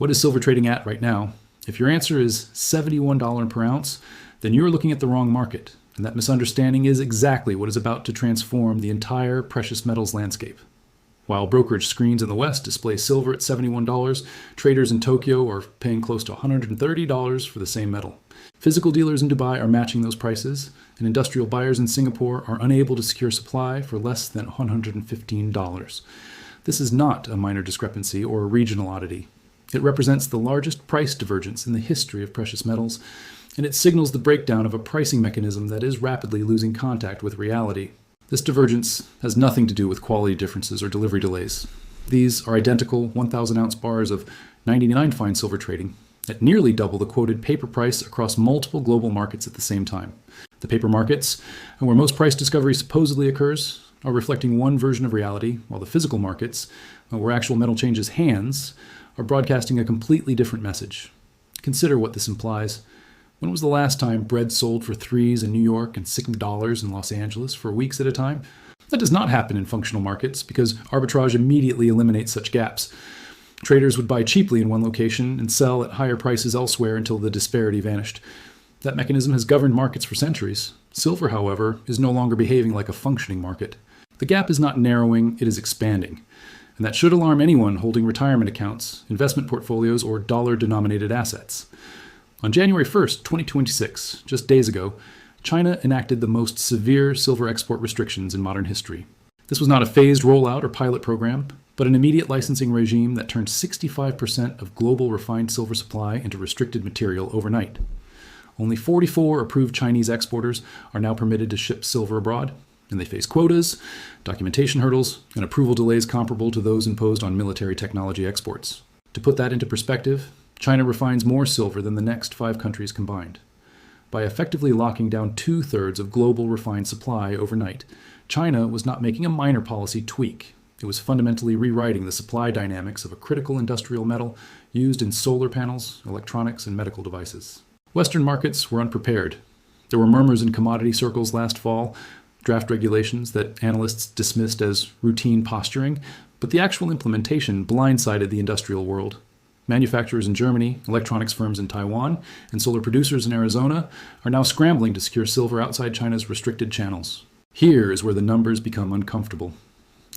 What is silver trading at right now? If your answer is $71 per ounce, then you're looking at the wrong market, and that misunderstanding is exactly what is about to transform the entire precious metals landscape. While brokerage screens in the West display silver at $71, traders in Tokyo are paying close to $130 for the same metal. Physical dealers in Dubai are matching those prices, and industrial buyers in Singapore are unable to secure supply for less than $115. This is not a minor discrepancy or a regional oddity. It represents the largest price divergence in the history of precious metals, and it signals the breakdown of a pricing mechanism that is rapidly losing contact with reality. This divergence has nothing to do with quality differences or delivery delays. These are identical 1,000-ounce bars of 99 fine silver trading at nearly double the quoted paper price across multiple global markets at the same time. The paper markets, where most price discovery supposedly occurs, are reflecting one version of reality, while the physical markets, where actual metal changes hands, are broadcasting a completely different message. Consider what this implies. When was the last time bread sold for $3s in New York and $6 in Los Angeles for weeks at a time? That does not happen in functional markets because arbitrage immediately eliminates such gaps. Traders would buy cheaply in one location and sell at higher prices elsewhere until the disparity vanished. That mechanism has governed markets for centuries. Silver, however, is no longer behaving like a functioning market. The gap is not narrowing, it is expanding. And that should alarm anyone holding retirement accounts, investment portfolios, or dollar-denominated assets. On January 1st, 2026, just days ago, China enacted the most severe silver export restrictions in modern history. This was not a phased rollout or pilot program, but an immediate licensing regime that turned 65% of global refined silver supply into restricted material overnight. Only 44 approved Chinese exporters are now permitted to ship silver abroad, and they face quotas, documentation hurdles, and approval delays comparable to those imposed on military technology exports. To put that into perspective, China refines more silver than the next 5 countries combined. By effectively locking down 2/3 of global refined supply overnight, China was not making a minor policy tweak. It was fundamentally rewriting the supply dynamics of a critical industrial metal used in solar panels, electronics, and medical devices. Western markets were unprepared. There were murmurs in commodity circles last fall, draft regulations that analysts dismissed as routine posturing, but the actual implementation blindsided the industrial world. Manufacturers in Germany, electronics firms in Taiwan, and solar producers in Arizona are now scrambling to secure silver outside China's restricted channels. Here is where the numbers become uncomfortable.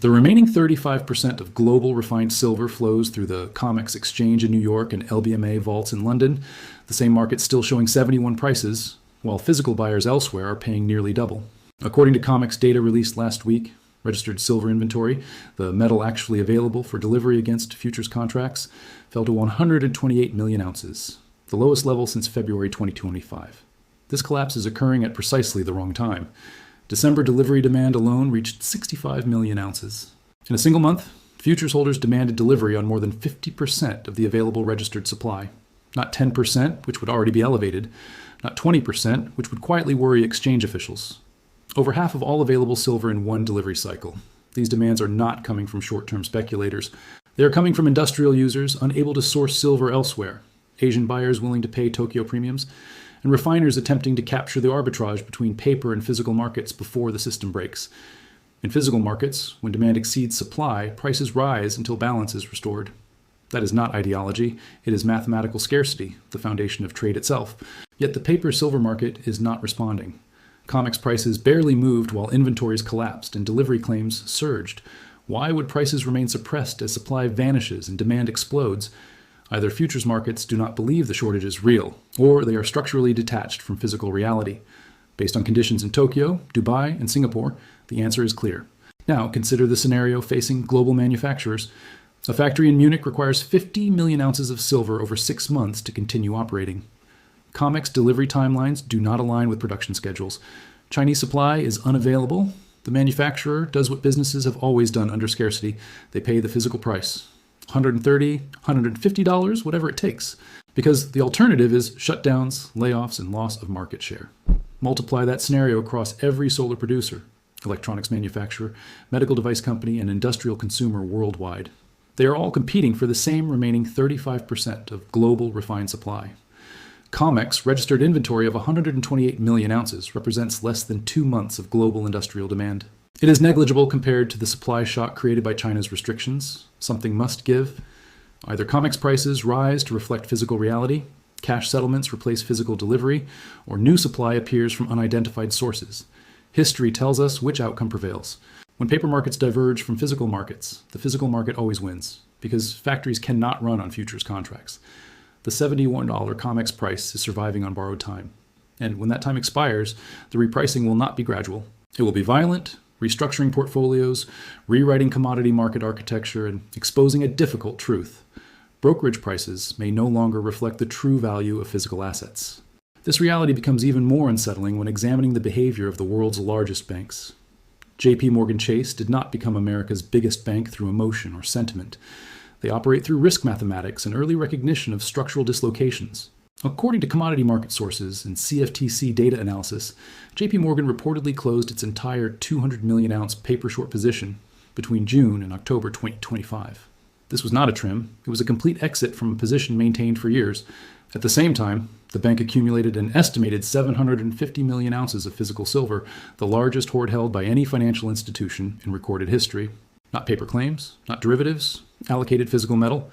The remaining 35% of global refined silver flows through the COMEX exchange in New York and LBMA vaults in London, the same market still showing 71 prices, while physical buyers elsewhere are paying nearly double. According to COMEX data released last week, registered silver inventory, the metal actually available for delivery against futures contracts, fell to 128 million ounces, the lowest level since February 2025. This collapse is occurring at precisely the wrong time. December delivery demand alone reached 65 million ounces. In a single month, futures holders demanded delivery on more than 50% of the available registered supply. Not 10%, which would already be elevated, not 20%, which would quietly worry exchange officials. Over half of all available silver in one delivery cycle. These demands are not coming from short-term speculators. They are coming from industrial users unable to source silver elsewhere, Asian buyers willing to pay Tokyo premiums, and refiners attempting to capture the arbitrage between paper and physical markets before the system breaks. In physical markets, when demand exceeds supply, prices rise until balance is restored. That is not ideology, it is mathematical scarcity, the foundation of trade itself. Yet the paper-silver market is not responding. COMEX prices barely moved while inventories collapsed and delivery claims surged. Why would prices remain suppressed as supply vanishes and demand explodes? Either futures markets do not believe the shortage is real, or they are structurally detached from physical reality. Based on conditions in Tokyo, Dubai, and Singapore, the answer is clear. Now consider the scenario facing global manufacturers. A factory in Munich requires 50 million ounces of silver over 6 months to continue operating. COMEX delivery timelines do not align with production schedules. Chinese supply is unavailable. The manufacturer does what businesses have always done under scarcity. They pay the physical price. $130, $150, whatever it takes. Because the alternative is shutdowns, layoffs, and loss of market share. Multiply that scenario across every solar producer, electronics manufacturer, medical device company, and industrial consumer worldwide. They are all competing for the same remaining 35% of global refined supply. COMEX registered inventory of 128 million ounces represents less than 2 months of global industrial demand. It is negligible compared to the supply shock created by China's restrictions. Something must give. Either COMEX prices rise to reflect physical reality, cash settlements replace physical delivery, or new supply appears from unidentified sources. History tells us which outcome prevails. When paper markets diverge from physical markets, the physical market always wins, because factories cannot run on futures contracts. The $71 COMEX price is surviving on borrowed time. And when that time expires, the repricing will not be gradual. It will be violent, restructuring portfolios, rewriting commodity market architecture, and exposing a difficult truth. Brokerage prices may no longer reflect the true value of physical assets. This reality becomes even more unsettling when examining the behavior of the world's largest banks. JPMorgan Chase did not become America's biggest bank through emotion or sentiment. They operate through risk mathematics and early recognition of structural dislocations. According to commodity market sources and CFTC data analysis, JPMorgan reportedly closed its entire 200 million ounce paper short position between June and October 2025. This was not a trim, it was a complete exit from a position maintained for years. At the same time, the bank accumulated an estimated 750 million ounces of physical silver, the largest hoard held by any financial institution in recorded history. Not paper claims, not derivatives, allocated physical metal.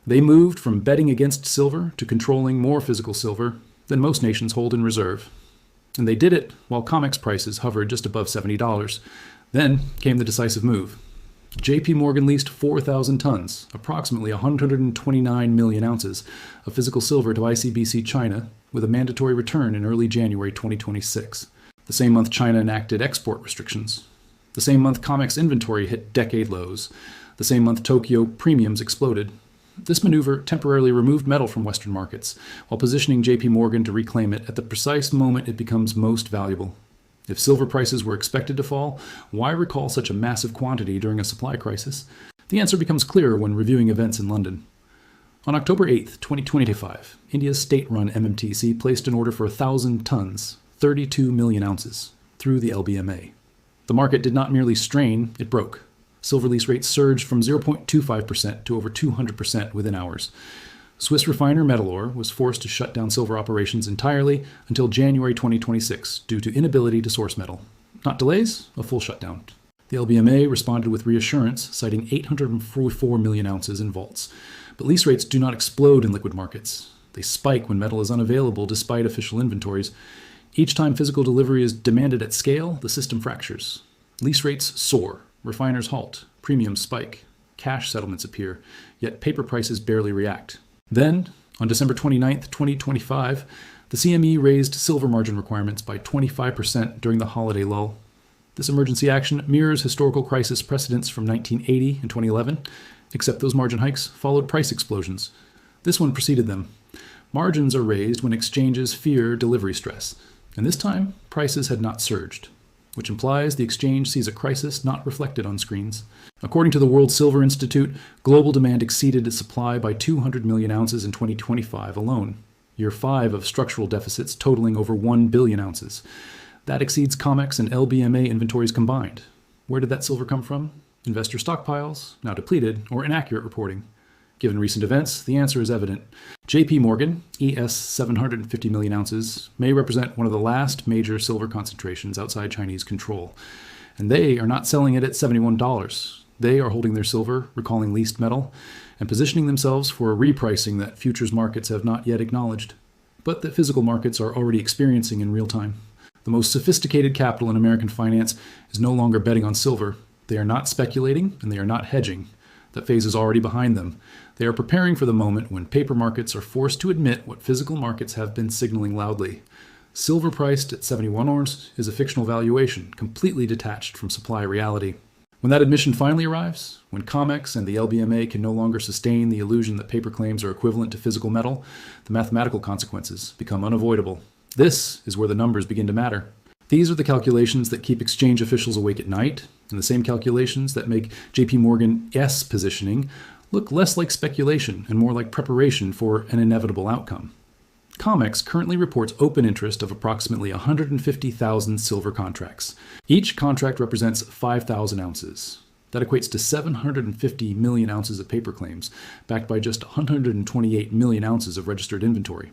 They moved from betting against silver to controlling more physical silver than most nations hold in reserve. And they did it while COMEX prices hovered just above $70. Then came the decisive move. JPMorgan leased 4,000 tons, approximately 129 million ounces, of physical silver to ICBC China, with a mandatory return in early January 2026. The same month China enacted export restrictions. The same month COMEX inventory hit decade lows. The same month Tokyo premiums exploded. This maneuver temporarily removed metal from Western markets, while positioning JPMorgan to reclaim it at the precise moment it becomes most valuable. If silver prices were expected to fall, why recall such a massive quantity during a supply crisis? The answer becomes clearer when reviewing events in London. On October 8, 2025, India's state-run MMTC placed an order for 1,000 tons, 32 million ounces, through the LBMA. The market did not merely strain, it broke. Silver lease rates surged from 0.25% to over 200% within hours. Swiss refiner Metalor was forced to shut down silver operations entirely until January 2026 due to inability to source metal. Not delays, a full shutdown. The LBMA responded with reassurance, citing 844 million ounces in vaults. But lease rates do not explode in liquid markets. They spike when metal is unavailable despite official inventories. Each time physical delivery is demanded at scale, the system fractures. Lease rates soar. Refiners halt, premiums spike, cash settlements appear, yet paper prices barely react. Then, on December 29, 2025, the CME raised silver margin requirements by 25% during the holiday lull. This emergency action mirrors historical crisis precedents from 1980 and 2011, except those margin hikes followed price explosions. This one preceded them. Margins are raised when exchanges fear delivery stress, and this time prices had not surged, which implies the exchange sees a crisis not reflected on screens. According to the World Silver Institute, global demand exceeded its supply by 200 million ounces in 2025 alone, year 5 of structural deficits totaling over 1 billion ounces. That exceeds COMEX and LBMA inventories combined. Where did that silver come from? Investor stockpiles, now depleted, or inaccurate reporting? Given recent events, the answer is evident. JPMorgan, ES 750 million ounces, may represent one of the last major silver concentrations outside Chinese control. And they are not selling it at $71. They are holding their silver, recalling leased metal, and positioning themselves for a repricing that futures markets have not yet acknowledged, but that physical markets are already experiencing in real time. The most sophisticated capital in American finance is no longer betting on silver. They are not speculating, and they are not hedging. That phase is already behind them. They are preparing for the moment when paper markets are forced to admit what physical markets have been signaling loudly. Silver priced at 71 ounces is a fictional valuation, completely detached from supply reality. When that admission finally arrives, when COMEX and the LBMA can no longer sustain the illusion that paper claims are equivalent to physical metal, the mathematical consequences become unavoidable. This is where the numbers begin to matter. These are the calculations that keep exchange officials awake at night, and the same calculations that make JPMorgan's positioning look less like speculation and more like preparation for an inevitable outcome. COMEX currently reports open interest of approximately 150,000 silver contracts. Each contract represents 5,000 ounces. That equates to 750 million ounces of paper claims, backed by just 128 million ounces of registered inventory.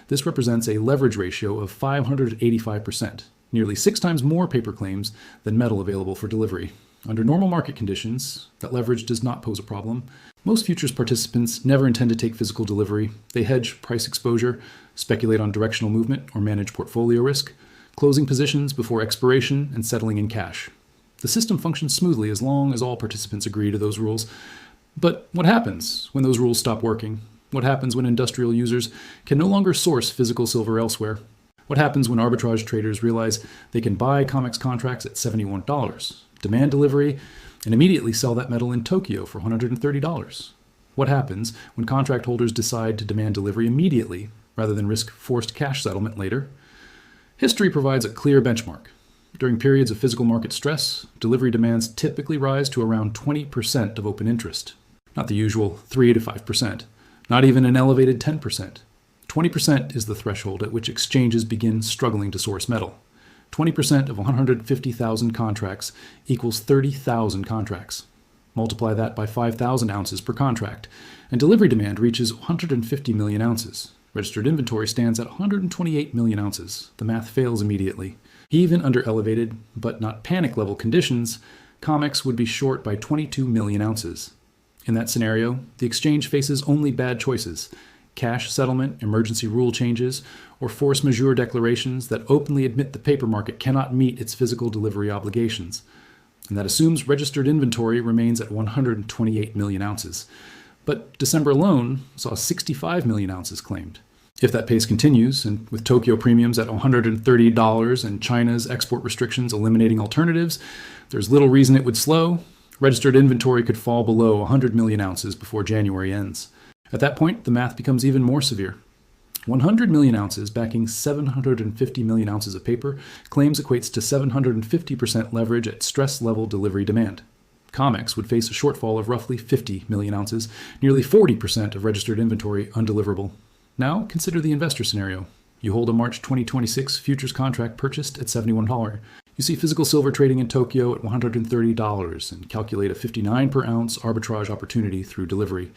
This represents a leverage ratio of 585%, nearly 6 times more paper claims than metal available for delivery. Under normal market conditions, that leverage does not pose a problem. Most futures participants never intend to take physical delivery. They hedge price exposure, speculate on directional movement, or manage portfolio risk, closing positions before expiration and settling in cash. The system functions smoothly as long as all participants agree to those rules. But what happens when those rules stop working? What happens when industrial users can no longer source physical silver elsewhere? What happens when arbitrage traders realize they can buy COMEX contracts at $71, demand delivery, and immediately sell that metal in Tokyo for $130? What happens when contract holders decide to demand delivery immediately rather than risk forced cash settlement later? History provides a clear benchmark. During periods of physical market stress, delivery demands typically rise to around 20% of open interest, not the usual 3 to 5%, not even an elevated 10%. 20% is the threshold at which exchanges begin struggling to source metal. 20% of 150,000 contracts equals 30,000 contracts. Multiply that by 5,000 ounces per contract, and delivery demand reaches 150 million ounces. Registered inventory stands at 128 million ounces. The math fails immediately. Even under elevated, but not panic-level conditions, COMEX would be short by 22 million ounces. In that scenario, the exchange faces only bad choices: cash settlement, emergency rule changes, or force majeure declarations that openly admit the paper market cannot meet its physical delivery obligations. And that assumes registered inventory remains at 128 million ounces. But December alone saw 65 million ounces claimed. If that pace continues, and with Tokyo premiums at $130 and China's export restrictions eliminating alternatives, there's little reason it would slow. Registered inventory could fall below 100 million ounces before January ends. At that point, the math becomes even more severe. 100 million ounces backing 750 million ounces of paper claims equates to 750% leverage at stress-level delivery demand. COMEX would face a shortfall of roughly 50 million ounces, nearly 40% of registered inventory undeliverable. Now, consider the investor scenario. You hold a March 2026 futures contract purchased at $71. You see physical silver trading in Tokyo at $130 and calculate a 59 per ounce arbitrage opportunity through delivery.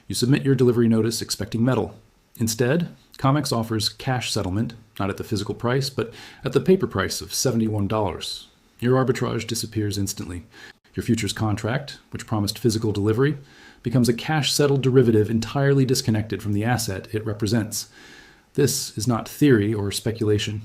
You submit your delivery notice expecting metal. Instead, COMEX offers cash settlement, not at the physical price, but at the paper price of $71. Your arbitrage disappears instantly. Your futures contract, which promised physical delivery, becomes a cash-settled derivative entirely disconnected from the asset it represents. This is not theory or speculation.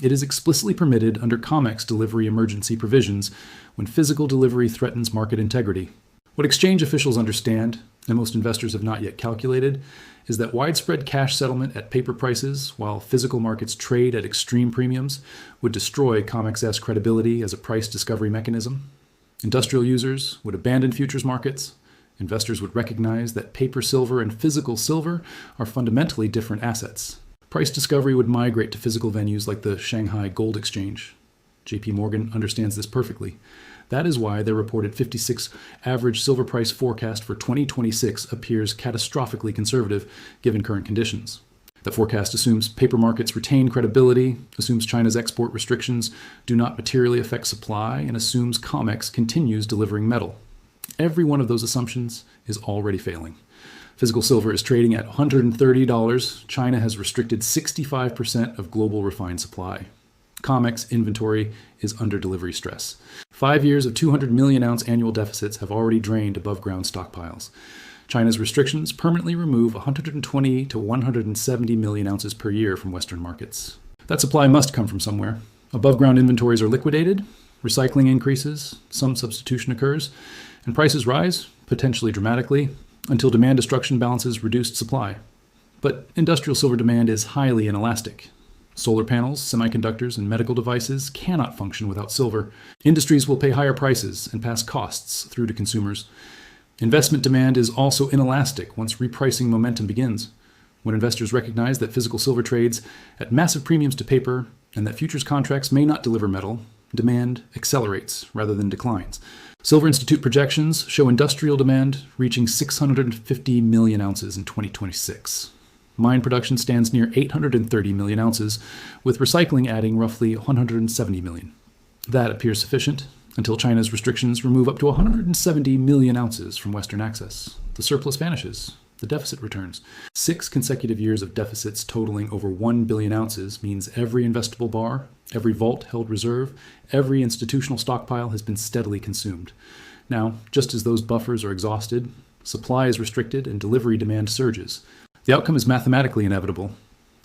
It is explicitly permitted under COMEX delivery emergency provisions when physical delivery threatens market integrity. What exchange officials understand, and most investors have not yet calculated, is that widespread cash settlement at paper prices, while physical markets trade at extreme premiums, would destroy COMEX's credibility as a price discovery mechanism. Industrial users would abandon futures markets. Investors would recognize that paper silver and physical silver are fundamentally different assets. Price discovery would migrate to physical venues like the Shanghai Gold Exchange. JPMorgan understands this perfectly. That is why their reported 56 average silver price forecast for 2026 appears catastrophically conservative given current conditions. The forecast assumes paper markets retain credibility, assumes China's export restrictions do not materially affect supply, and assumes COMEX continues delivering metal. Every one of those assumptions is already failing. Physical silver is trading at $130. China has restricted 65% of global refined supply. COMEX inventory is under delivery stress. 5 years of 200 million ounce annual deficits have already drained above ground stockpiles. China's restrictions permanently remove 120 to 170 million ounces per year from Western markets. That supply must come from somewhere. Above ground inventories are liquidated, recycling increases, some substitution occurs, and prices rise, potentially dramatically, until demand destruction balances reduced supply. But industrial silver demand is highly inelastic. Solar panels, semiconductors, and medical devices cannot function without silver. Industries will pay higher prices and pass costs through to consumers. Investment demand is also inelastic once repricing momentum begins. When investors recognize that physical silver trades at massive premiums to paper and that futures contracts may not deliver metal, demand accelerates rather than declines. Silver Institute projections show industrial demand reaching 650 million ounces in 2026. Mine production stands near 830 million ounces, with recycling adding roughly 170 million. That appears sufficient until China's restrictions remove up to 170 million ounces from Western access. The surplus vanishes. The deficit returns. 6 consecutive years of deficits totaling over 1 billion ounces means every investable bar, every vault held reserve, every institutional stockpile has been steadily consumed. Now, just as those buffers are exhausted, Supply is restricted and delivery demand surges. The outcome is mathematically inevitable.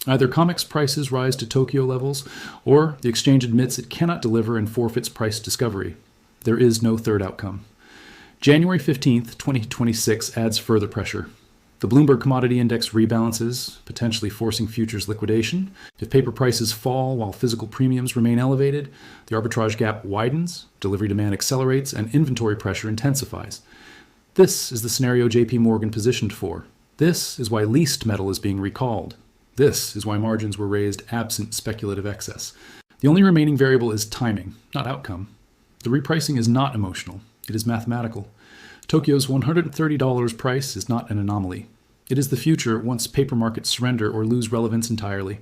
Either COMEX prices rise to Tokyo levels, or the exchange admits it cannot deliver and forfeits price discovery. There is no third outcome. January 15th, 2026 adds further pressure. The Bloomberg Commodity Index rebalances, potentially forcing futures liquidation. If paper prices fall while physical premiums remain elevated, the arbitrage gap widens, delivery demand accelerates, and inventory pressure intensifies. This is the scenario JPMorgan positioned for. This is why leased metal is being recalled. This is why margins were raised absent speculative excess. The only remaining variable is timing, not outcome. The repricing is not emotional. It is mathematical. Tokyo's $130 price is not an anomaly. It is the future once paper markets surrender or lose relevance entirely.